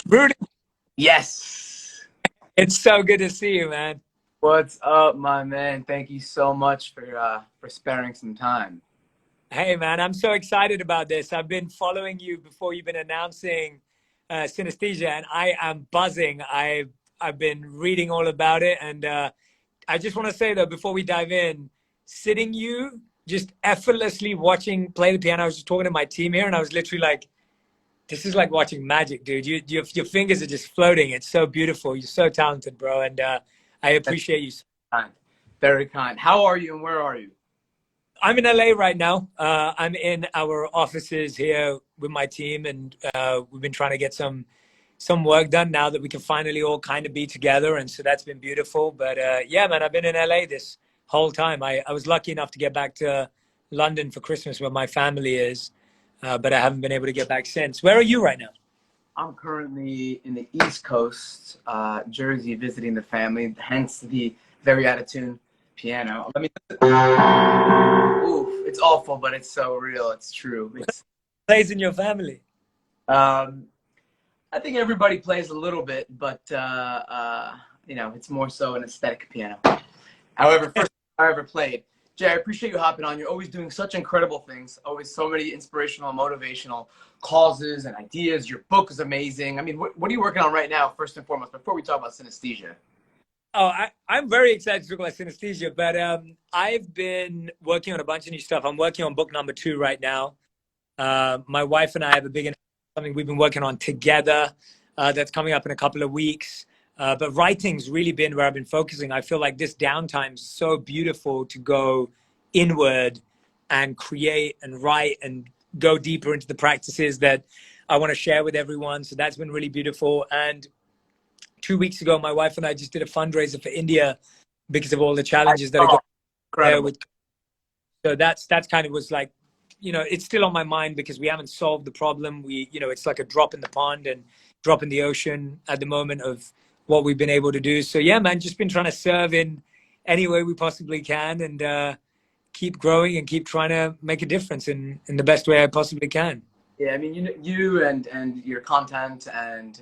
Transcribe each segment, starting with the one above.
Rudy, Yes. it's so good to see you, man. What's up, my man? Thank you so much for sparing some time. Hey, man, I'm so excited about this. I've been following you before you've been announcing synesthesia, and I am buzzing. I've been reading all about it, and I just want to say though, before we dive in, sitting you just effortlessly watching play the piano. I was just talking to my team here, and I was literally like, "This is like watching magic, dude. Your fingers are just floating. It's so beautiful. You're so talented, bro, and I That's appreciate you." kind. Very kind. How are you and where are you? I'm in LA right now. I'm in our offices here with my team, and we've been trying to get some work done now that we can finally all kind of be together, and so that's been beautiful. But yeah, man, I've been in LA this whole time. I was lucky enough to get back to London for Christmas, where my family is, but I haven't been able to get back since. Where are you right now? I'm currently in the East Coast, Jersey, visiting the family, hence the very out of tune piano. Let me. Oof, it's awful, but it's so real. It's true. Plays in your family. Um, I think everybody plays a little bit, but it's more so an aesthetic piano. However, first time I ever played. Jay, I appreciate you hopping on. You're always doing such incredible things. Always so many inspirational and motivational causes and ideas. Your book is amazing. I mean, what are you working on right now, first and foremost, before we talk about synesthesia? Oh, I'm very excited to talk about synesthesia, but I've been working on a bunch of new stuff. I'm working on book number 2 right now. My wife and I have a big something we've been working on together that's coming up in a couple of weeks. But writing's really been where I've been focusing. I feel like this downtime's so beautiful to go inward and create and write and go deeper into the practices that I want to share with everyone. So that's been really beautiful. And 2 weeks ago, my wife and I just did a fundraiser for India because of all the challenges that are going there with. So that's kind of was like, it's still on my mind because we haven't solved the problem. It's like a drop in the pond and drop in the ocean at the moment of what we've been able to do. So yeah, man, just been trying to serve in any way we possibly can and keep growing and keep trying to make a difference in the best way I possibly can. Yeah, I mean, you and your content and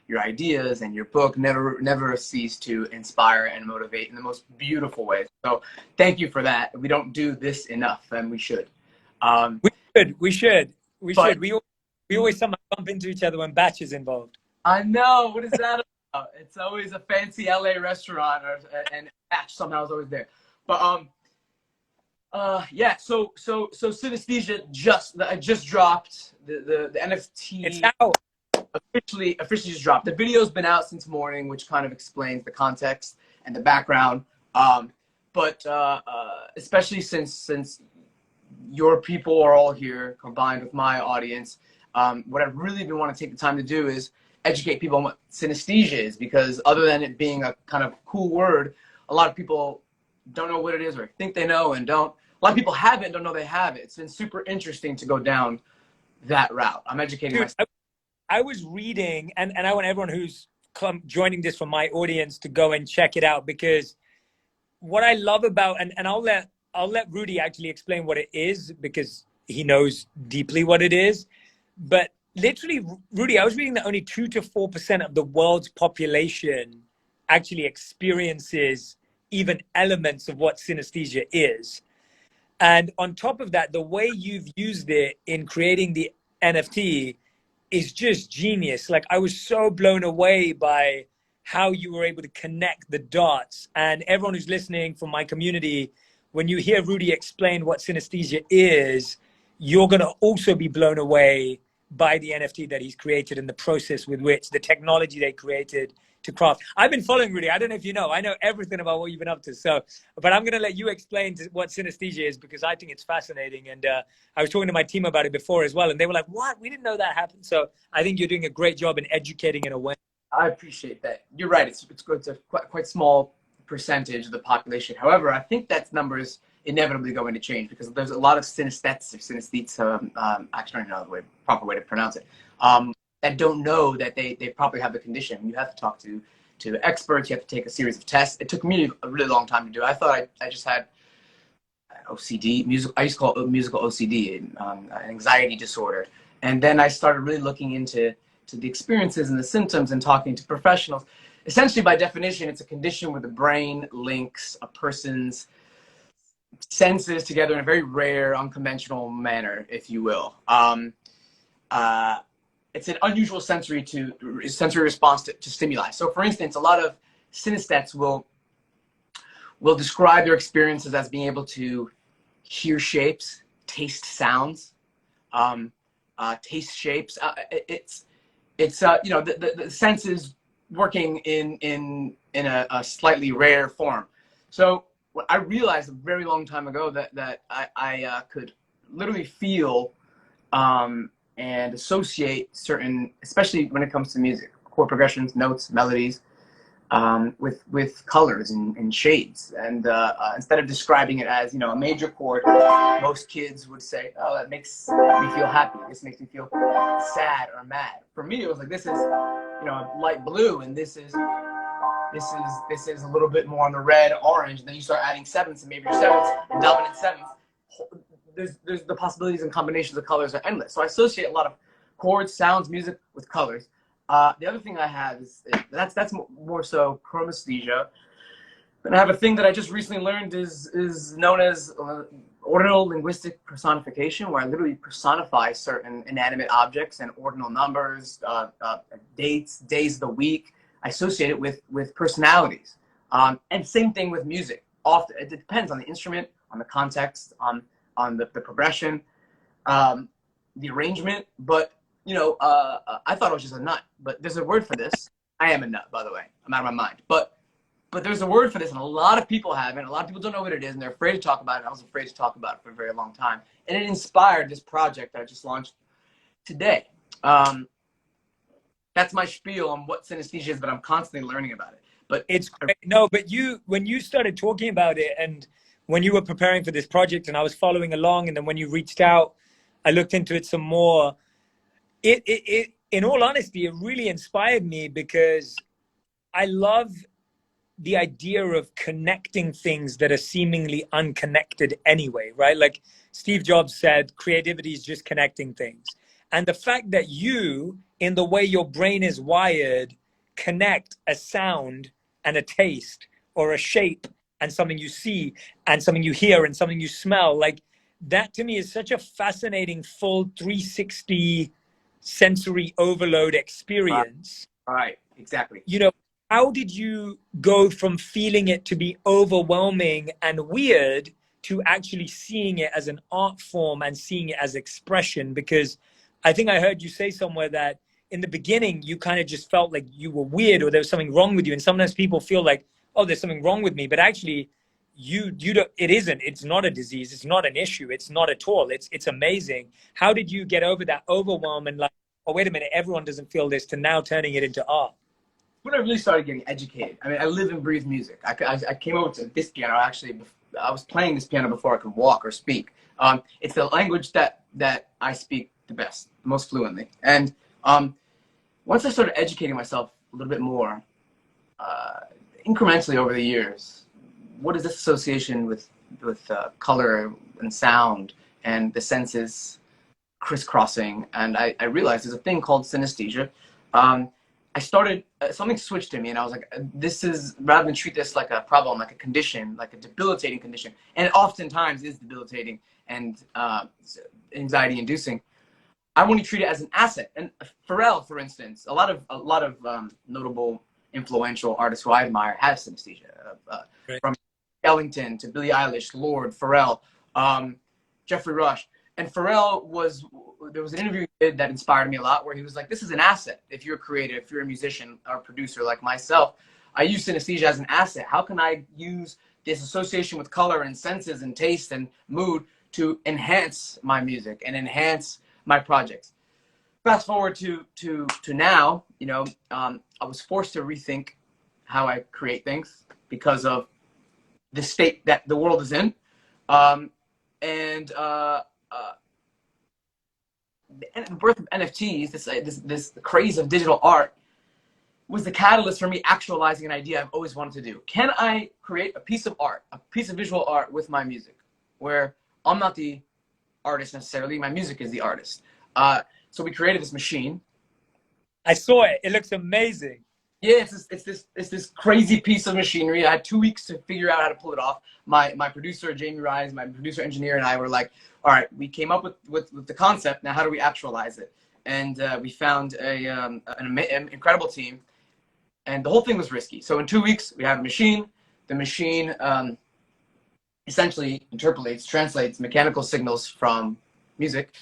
your ideas and your book never cease to inspire and motivate in the most beautiful ways. So thank you for that. We don't do this enough, and we should. We should. But We always somehow bump into each other when Batch is involved. I know. What is that about? It's always a fancy LA restaurant, and Ash somehow is always there. But yeah. So synesthesia just dropped the NFT. It's out. Officially just dropped. The video's been out since morning, which kind of explains the context and the background. But especially since your people are all here, combined with my audience, what I really been want to take the time to do is educate people on what synesthesia is, because other than it being a kind of cool word, a lot of people don't know what it is or think they know and don't. A lot of people have it and don't know they have it. It's been super interesting to go down that route. I'm educating myself. I was reading, and I want everyone who's joining this from my audience to go and check it out, because what I love about, and I'll let Rudy actually explain what it is because he knows deeply what it is. But literally, Rudy, I was reading that only 2 to 4% of the world's population actually experiences even elements of what synesthesia is. And on top of that, the way you've used it in creating the NFT is just genius. Like, I was so blown away by how you were able to connect the dots. And everyone who's listening from my community, when you hear Rudy explain what synesthesia is, you're going to also be blown away by the NFT that he's created and the process with which the technology they created to craft. I've been following Rudy. I don't know if you know. I know everything about what you've been up to. So, but I'm going to let you explain what synesthesia is, because I think it's fascinating. And I was talking to my team about it before as well, and they were like, "What? We didn't know that happened." So I think you're doing a great job in educating in a way. I appreciate that. You're right. It's a quite small percentage of the population. However, I think that number is inevitably going to change, because there's a lot of synesthetes or synesthetes, actually I don't know the proper way to pronounce it, that don't know that they probably have the condition. You have to talk to experts. You have to take a series of tests. It took me a really long time to do. I thought I just had OCD, I used to call it musical OCD, an anxiety disorder. And then I started really looking into to the experiences and the symptoms and talking to professionals. Essentially, by definition, it's a condition where the brain links a person's senses together in a very rare, unconventional manner, if you will. It's an unusual sensory response to stimuli. So, for instance, a lot of synesthetes will describe their experiences as being able to hear shapes, taste sounds, taste shapes. It's you know, the senses working in a slightly rare form. So what I realized a very long time ago that I could literally feel and associate certain, especially when it comes to music, chord progressions, notes, melodies, with colors and shades. And instead of describing it as, you know, a major chord, most kids would say, oh, that makes me feel happy. This makes me feel sad or mad. For me, it was like, this is, you know, light blue, and this is a little bit more on the red, orange. And then you start adding sevenths, and maybe your sevenths and dominant sevenths. There's the possibilities and combinations of colors are endless. So I associate a lot of chords, sounds, music with colors. The other thing I have is that's more so chromesthesia. And I have a thing that I just recently learned is known as ordinal linguistic personification, where I literally personify certain inanimate objects and ordinal numbers, dates, days of the week. I associate it with personalities. And same thing with music. Often it depends on the instrument, on the context, on the progression, the arrangement. But you know, I thought I was just a nut, but there's a word for this. I am a nut, by the way. I'm out of my mind. But there's a word for this, and a lot of people have it. A lot of people don't know what it is, and they're afraid to talk about it. I was afraid to talk about it for a very long time. And it inspired this project that I just launched today. That's my spiel on what synesthesia is, but I'm constantly learning about it. But it's great. No, but when you started talking about it, and when you were preparing for this project, and I was following along, and then when you reached out, I looked into it some more. It in all honesty, it really inspired me, because I love the idea of connecting things that are seemingly unconnected anyway, right? Like Steve Jobs said, creativity is just connecting things. And the fact that you, in the way your brain is wired, connect a sound and a taste, or a shape and something you see and something you hear and something you smell, like that to me is such a fascinating full 360 sensory overload experience. Right, exactly. You know, how did you go from feeling it to be overwhelming and weird to actually seeing it as an art form and seeing it as expression? Because I think I heard you say somewhere that in the beginning, you kind of just felt like you were weird or there was something wrong with you. And sometimes people feel like, oh, there's something wrong with me. But actually, you don't, it isn't. It's not a disease. It's not an issue. It's not at all. It's amazing. How did you get over that overwhelm and like, oh, wait a minute, everyone doesn't feel this, to now turning it into art? When I really started getting educated, I mean, I live and breathe music. I came over to this piano, actually. I was playing this piano before I could walk or speak. It's the language that I speak the best, most fluently. And once I started educating myself a little bit more, incrementally over the years, what is this association with color and sound and the senses crisscrossing? And I realized there's a thing called synesthesia. I started, something switched in me, and I was like, this is, rather than treat this like a problem, like a condition, like a debilitating condition, and it oftentimes is debilitating and anxiety inducing, I want to treat it as an asset. And Pharrell, for instance, a lot of notable, influential artists who I admire have synesthesia, Right. from Ellington to Billie Eilish, Lorde, Pharrell, Jeffrey Rush. And Pharrell there was an interview he did that inspired me a lot, where he was like, this is an asset. If you're creative, if you're a musician or a producer like myself, I use synesthesia as an asset. How can I use this association with color and senses and taste and mood to enhance my music and enhance my projects? Fast forward to now, you know, I was forced to rethink how I create things because of the state that the world is in. The birth of NFTs, this craze of digital art, was the catalyst for me actualizing an idea I've always wanted to do. Can I create a piece of art, a piece of visual art with my music, where I'm not the artist necessarily, my music is the artist? So we created this machine. I saw it. It looks amazing. Yeah, it's this crazy piece of machinery. I had 2 weeks to figure out how to pull it off. My producer, Jamie Rise, my producer engineer, and I were like, all right, we came up with the concept. Now, how do we actualize it? And we found an incredible team. And the whole thing was risky. So in 2 weeks, we have a machine. The machine essentially translates mechanical signals from music,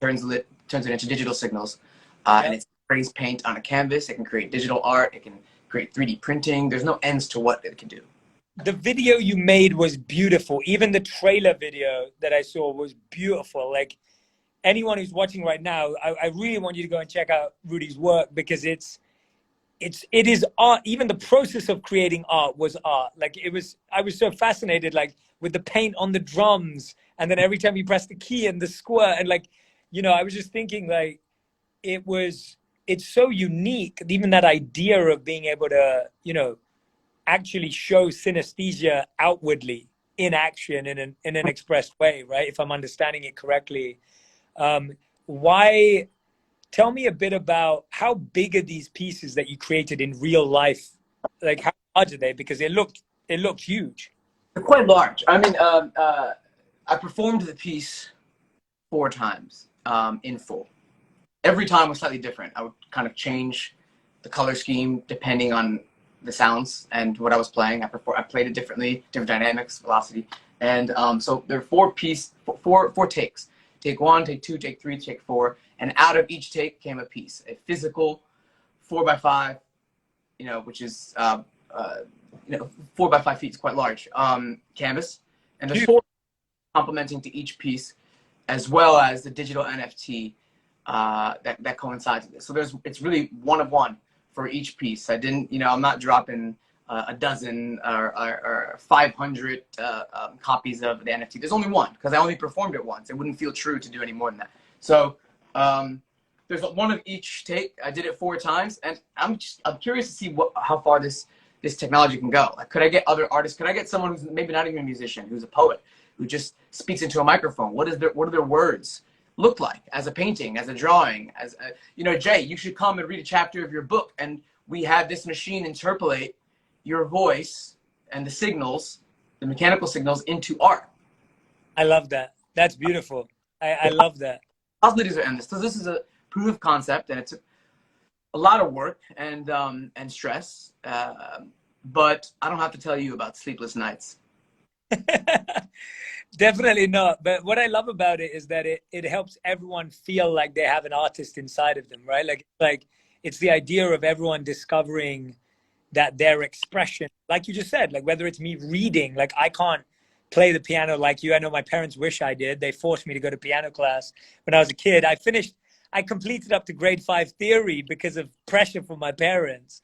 turns it into digital signals. And it sprays paint on a canvas. It can create digital art. It can create 3D printing. There's no ends to what it can do. The video you made was beautiful. Even the trailer video that I saw was beautiful. Like, anyone who's watching right now, I really want you to go and check out Rudy's work, because it is art. Even the process of creating art was art. Like, I was so fascinated, like, with the paint on the drums, and then every time you press the key and the squirt, and like, you know, I was just thinking, like, it's so unique. Even that idea of being able to, you know, actually show synesthesia outwardly in action in an expressed way, right? If I'm understanding it correctly. Why? Tell me a bit about how big are these pieces that you created in real life? Like, how large are they? Because it looked huge. They're quite large. I mean, I performed the piece 4 times in full. Every time was slightly different. I would kind of change the color scheme depending on the sounds and what I was playing. I played it differently, different dynamics, velocity. And so there are 4 takes. Take 1, take 2, take 3, take 4. And out of each take came a piece, a physical 4x5, you know, which is, 4x5 feet is quite large, canvas. And there's 4 complementing to each piece, as well as the digital NFT that coincides with this. So it's really one of one for each piece. I didn't, you know, I'm not dropping a dozen or 500 copies of the NFT. There's only one, because I only performed it once. It wouldn't feel true to do any more than that. So there's one of each take. I did it 4 times, and I'm curious to see how far this technology can go. Like, could I get other artists? Could I get someone who's maybe not even a musician, who's a poet, who just speaks into a microphone? What do their words look like as a painting, as a drawing, as a, you know, Jay, you should come and read a chapter of your book, and we have this machine interpolate your voice and the signals, the mechanical signals, into art. I love that. That's beautiful. I love that. Possibilities are endless. So this is a proof of concept, and it's a lot of work and stress, but I don't have to tell you about sleepless nights. Definitely not. But what I love about it is that it helps everyone feel like they have an artist inside of them, right? Like it's the idea of everyone discovering that their expression, like you just said, like whether it's me reading, like I can't play the piano like you. I know my parents wish I did. They forced me to go to piano class when I was a kid. I completed up to grade 5 theory because of pressure from my parents.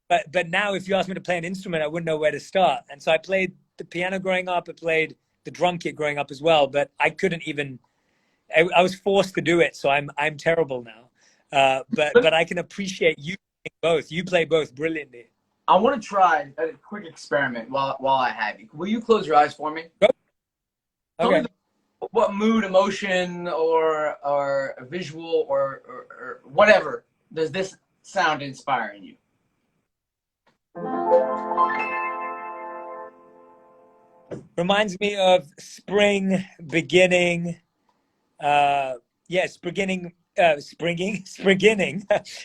But now if you ask me to play an instrument, I wouldn't know where to start. And so I played the piano growing up. I played the drum kit growing up as well, but I couldn't even, I was forced to do it. So I'm terrible now. But I can appreciate you playing both. You play both brilliantly. I want to try a quick experiment while I have you. Will you close your eyes for me? Okay. What mood, emotion, or a visual or whatever does this sound inspire in you? Reminds me of spring beginning. Yes, beginning,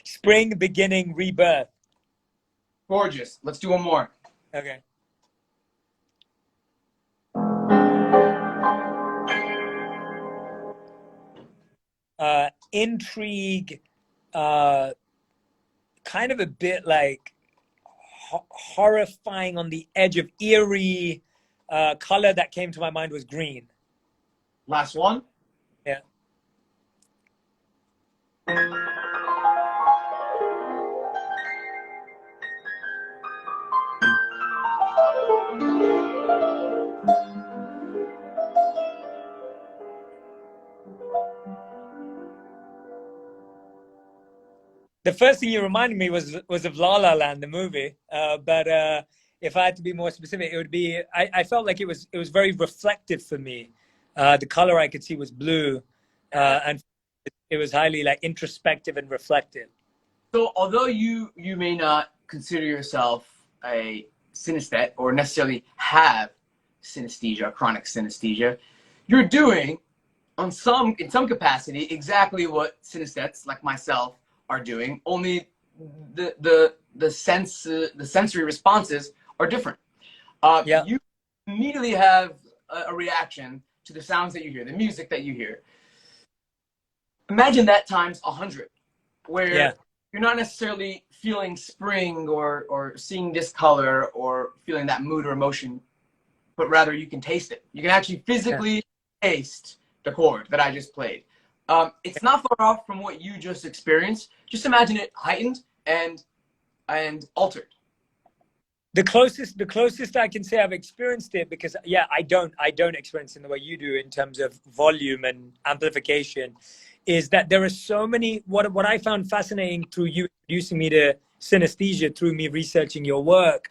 spring beginning, rebirth. Gorgeous. Let's do one more. Okay. Intrigue, kind of a bit like horrifying on the edge of eerie. Color that came to my mind was green. Last one. Yeah. The first thing you reminded me was of La La Land, the movie. But if I had to be more specific, it would be, I felt like it was very reflective for me. The color I could see was blue, and it was highly like introspective and reflective. So although you may not consider yourself a synesthete or necessarily have synesthesia, chronic synesthesia, you're doing in some capacity exactly what synesthetes like myself are doing, only the sensory responses are different. Yeah. You immediately have a reaction to the sounds that you hear, the music that you hear. Imagine that times 100, where you're not necessarily feeling spring or seeing this color or feeling that mood or emotion, but rather you can taste it. You can actually physically taste the chord that I just played. It's not far off from what you just experienced. Just imagine it heightened and altered. The closest I can say I've experienced it, because I don't experience it in the way you do in terms of volume and amplification, is that there are so many. What I found fascinating through you introducing me to synesthesia, through me researching your work,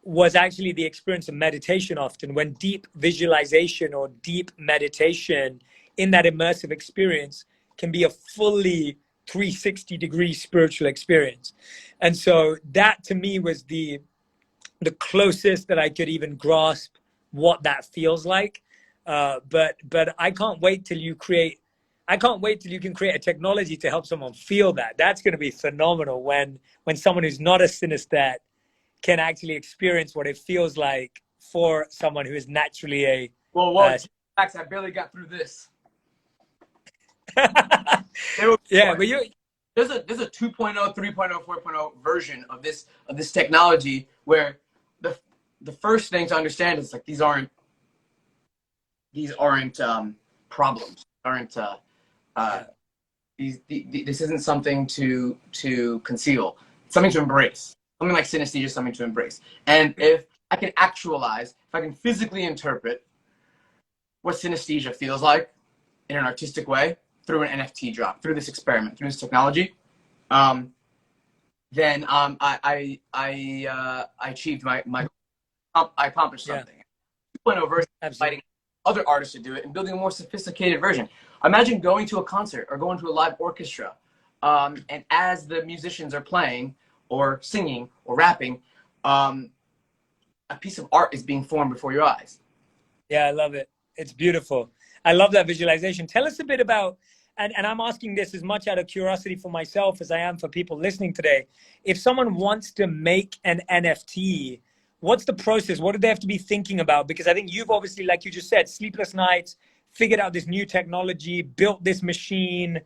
was actually the experience of meditation. Often when deep visualization or deep meditation in that immersive experience can be a fully 360-degree spiritual experience. And so that to me was the closest that I could even grasp what that feels like. But I can't wait till you can create a technology to help someone feel that. That's going to be phenomenal when someone who's not a synesthete can actually experience what it feels like for someone who is naturally a. Well, I barely got through this. Yeah, but there's a 2.0, 3.0, 4.0 version of this technology where the first thing to understand is like these aren't problems. This isn't something to conceal. It's something to embrace. Something like synesthesia is something to embrace. And if I can actualize, if I can physically interpret what synesthesia feels like in an artistic way through an NFT drop, through this experiment, through this technology, then I achieved my I accomplished something. Yeah. 2.0 version, inviting other artists to do it and building a more sophisticated version. Imagine going to a concert or going to a live orchestra, and as the musicians are playing or singing or rapping, a piece of art is being formed before your eyes. Yeah, I love it. It's beautiful. I love that visualization. Tell us a bit about, and I'm asking this as much out of curiosity for myself as I am for people listening today. If someone wants to make an NFT, what's the process? What do they have to be thinking about? Because I think you've obviously, like you just said, sleepless nights, figured out this new technology, built this machine,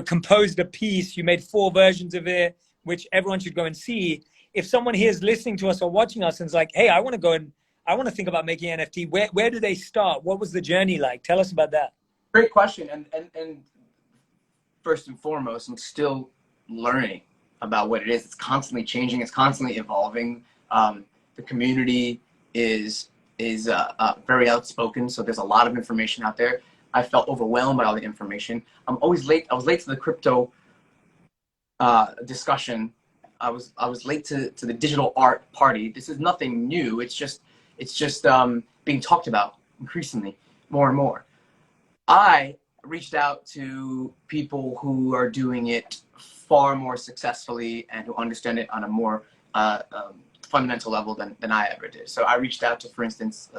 composed a piece. You made 4 versions of it, which everyone should go and see. If someone here is listening to us or watching us and is like, hey, I want to think about making an NFT, where do they start? What was the journey like? Tell us about that. Great question. And first and foremost, I'm still learning about what it is. It's constantly changing. It's constantly evolving. The community is very outspoken, so there's a lot of information out there. I felt overwhelmed by all the information. I'm always late. I was late to the crypto discussion. I was late to the digital art party. This is nothing new. It's just being talked about increasingly more and more. I reached out to people who are doing it far more successfully and who understand it on a more fundamental level than I ever did. So I reached out to, for instance,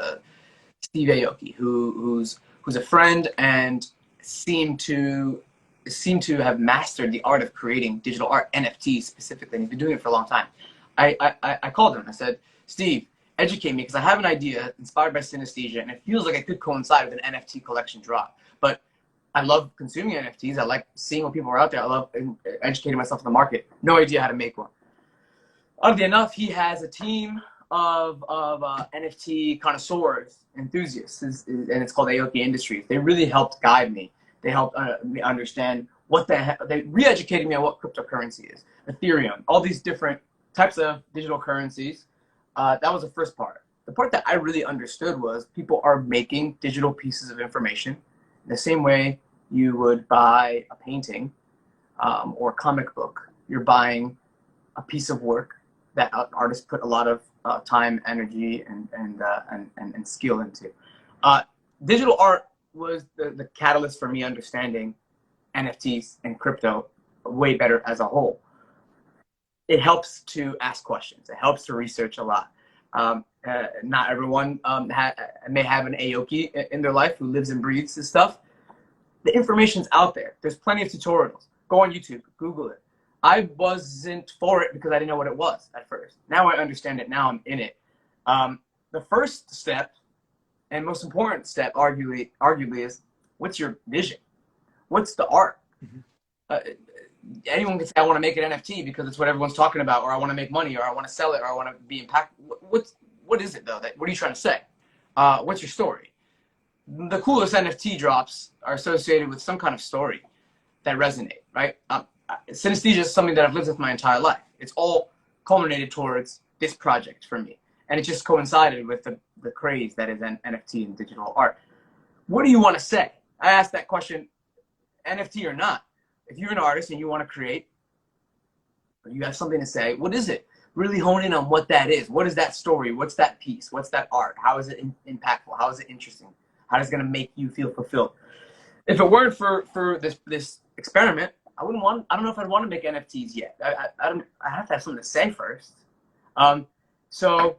Steve Aoki, who's a friend and seemed to have mastered the art of creating digital art, NFTs specifically, and he's been doing it for a long time. I called him. I said, Steve, educate me, because I have an idea inspired by synesthesia, and it feels like it could coincide with an NFT collection drop. But I love consuming NFTs. I like seeing what people are out there. I love educating myself in the market. No idea how to make one. Oddly enough, he has a team of NFT connoisseurs, enthusiasts, and it's called Aoki Industries. They really helped guide me. They helped me understand what the heck. They re-educated me on what cryptocurrency is, Ethereum, all these different types of digital currencies. That was the first part. The part that I really understood was people are making digital pieces of information in the same way you would buy a painting or a comic book. You're buying a piece of work that an artist put a lot of time, energy, and skill into. Digital art was the catalyst for me understanding NFTs and crypto way better as a whole. it helps to ask questions. It helps to research a lot. Not everyone may have an Aoki in their life who lives and breathes this stuff. The information's out there. There's plenty of tutorials. Go on YouTube, Google it. I wasn't for it because I didn't know what it was at first. Now I understand it. Now I'm in it. The first step and most important step, arguably, is what's your vision? What's the art? Mm-hmm. Anyone can say, I want to make an NFT because it's what everyone's talking about, or I want to make money, or I want to sell it, or I want to be impactful. What is it though? What are you trying to say? What's your story? The coolest NFT drops are associated with some kind of story that resonate, right? Synesthesia is something that I've lived with my entire life. It's all culminated towards this project for me. And it just coincided with the craze that is an NFT and digital art. What do you want to say? I asked that question, NFT or not. If you're an artist and you want to create, or you have something to say, what is it? Really hone in on what that is. What is that story? What's that piece? What's that art? How is it impactful? How is it interesting? How is it going to make you feel fulfilled? If it weren't for this experiment, I don't know if I'd want to make NFTs yet. I have to have something to say first. So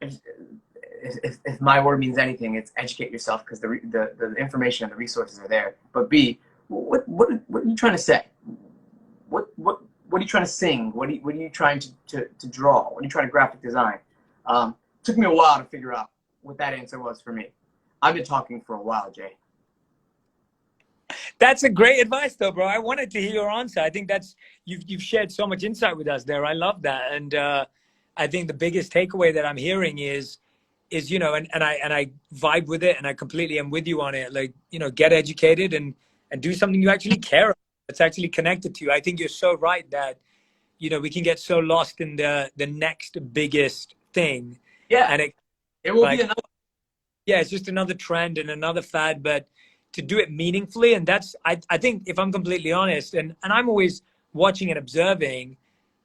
if my word means anything, it's educate yourself, because the information and the resources are there. But B, what are you trying to say? What are you trying to sing? What are you trying to draw? What are you trying to graphic design? Took me a while to figure out what that answer was for me. I've been talking for a while, Jay. That's a great advice, though, bro. I wanted to hear your answer. I think you've shared so much insight with us there. I love that, and I think the biggest takeaway that I'm hearing is and I vibe with it, and I completely am with you on it. Like, get educated and do something you actually care about, that's actually connected to you. I think you're so right that we can get so lost in the next biggest thing. Yeah, and it will be another. Yeah, it's just another trend and another fad, but to do it meaningfully. And that's, I think, if I'm completely honest, and I'm always watching and observing,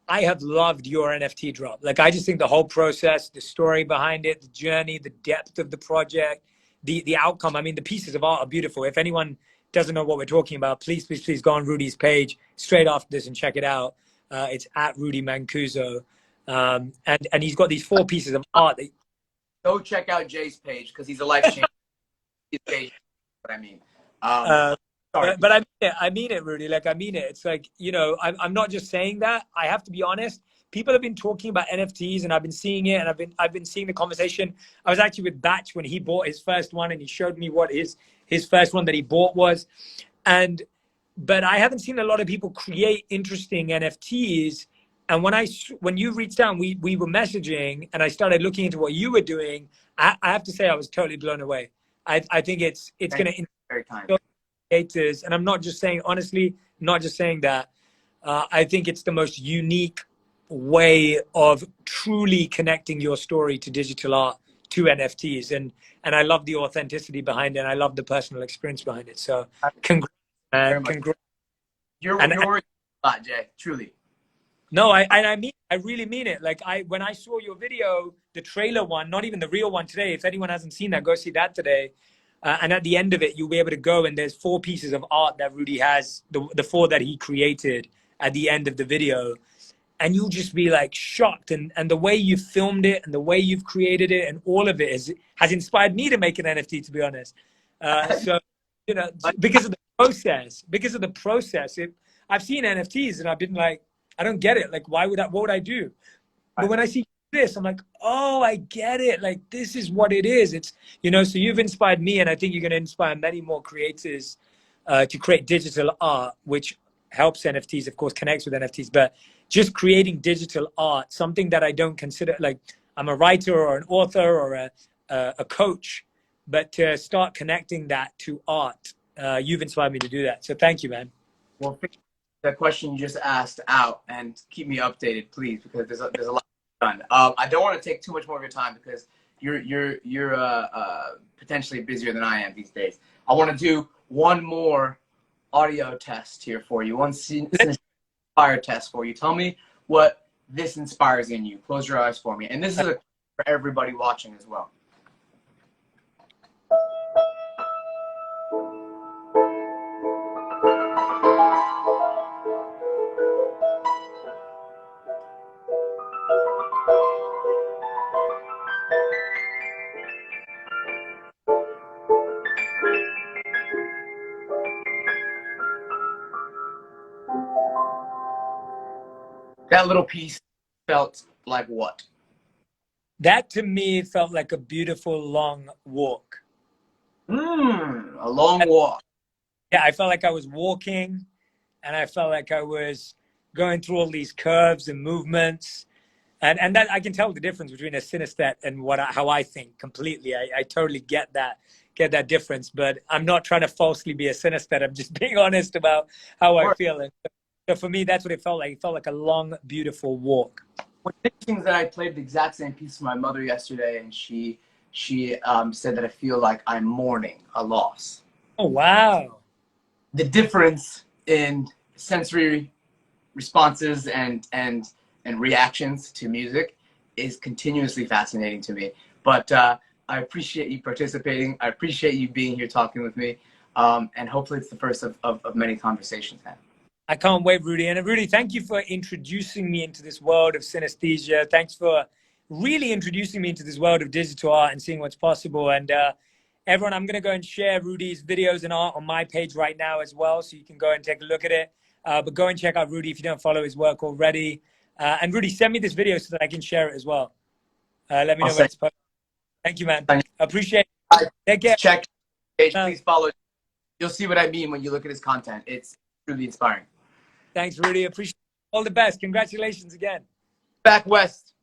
I have loved your NFT drop. Like, I just think the whole process, the story behind it, the journey, the depth of the project, the outcome. I mean, the pieces of art are beautiful. If anyone doesn't know what we're talking about, please go on Rudy's page straight after this and check it out. It's at Rudy Mancuso. And he's got these 4 pieces of art. Go check out Jay's page, because he's a life changer. His page, what I mean. But I mean it, Rudy. Like, I mean it. It's like, I'm not just saying that. I have to be honest. People have been talking about NFTs, and I've been seeing it, and I've been seeing the conversation. I was actually with Batch when he bought his first one, and he showed me what his first one that he bought was. But I haven't seen a lot of people create interesting NFTs. And when you reached out, we were messaging, and I started looking into what you were doing. I have to say, I was totally blown away. I think it's going to inspire creators, and I'm not just saying, honestly, not just saying that. I think it's the most unique way of truly connecting your story to digital art, to NFTs, and I love the authenticity behind it, and I love the personal experience behind it. So, congrats, man. Congrats. You're working a lot, Jay. Truly. No, I really mean it. Like, when I saw your video, the trailer one, not even the real one today. If anyone hasn't seen that, go see that today. And at the end of it, you'll be able to go, and there's 4 pieces of art that Rudy has, the 4 that he created at the end of the video. And you'll just be like shocked. And the way you filmed it, and the way you've created it, and all of it has inspired me to make an NFT, to be honest. So, because of the process, I've seen NFTs and I've been like, I don't get it. Like, what would I do? But when I see this, I'm like, oh, I get it. Like, this is what it is. It's, so you've inspired me, and I think you're going to inspire many more creators to create digital art, which helps NFTs, of course, connects with NFTs, but just creating digital art, something that I don't consider, like, I'm a writer or an author or a coach, but to start connecting that to art, you've inspired me to do that. So thank you, man. Well, the question you just asked out, and keep me updated, please, because there's a lot done. I don't want to take too much more of your time, because you're potentially busier than I am these days. I want to do one more audio test here for you, one fire test for you. Tell me what this inspires in you. Close your eyes for me, and this is for everybody watching as well. That little piece felt like what? That to me felt like a beautiful long walk. A long walk. Yeah, I felt like I was walking, and I felt like I was going through all these curves and movements. And that I can tell the difference between a synesthete and how I think completely. I totally get that difference, but I'm not trying to falsely be a synesthete. I'm just being honest about how I feel. And so for me, that's what it felt like. It felt like a long, beautiful walk. What's interesting is that I played the exact same piece for my mother yesterday, and she said that I feel like I'm mourning a loss. Oh, wow. The difference in sensory responses and reactions to music is continuously fascinating to me. But I appreciate you participating. I appreciate you being here talking with me. And hopefully it's the first of many conversations now. I can't wait, Rudy. And Rudy, thank you for introducing me into this world of synesthesia. Thanks for really introducing me into this world of digital art and seeing what's possible. And everyone, I'm going to go and share Rudy's videos and art on my page right now as well, so you can go and take a look at it. But go and check out Rudy if you don't follow his work already. And Rudy, send me this video so that I can share it as well. Let me know when it's posted. Thank you, man. Appreciate it. Take care. Check page. Please follow. You'll see what I mean when you look at his content. It's truly inspiring. Thanks, Rudy. Appreciate it. All the best. Congratulations again. Back west.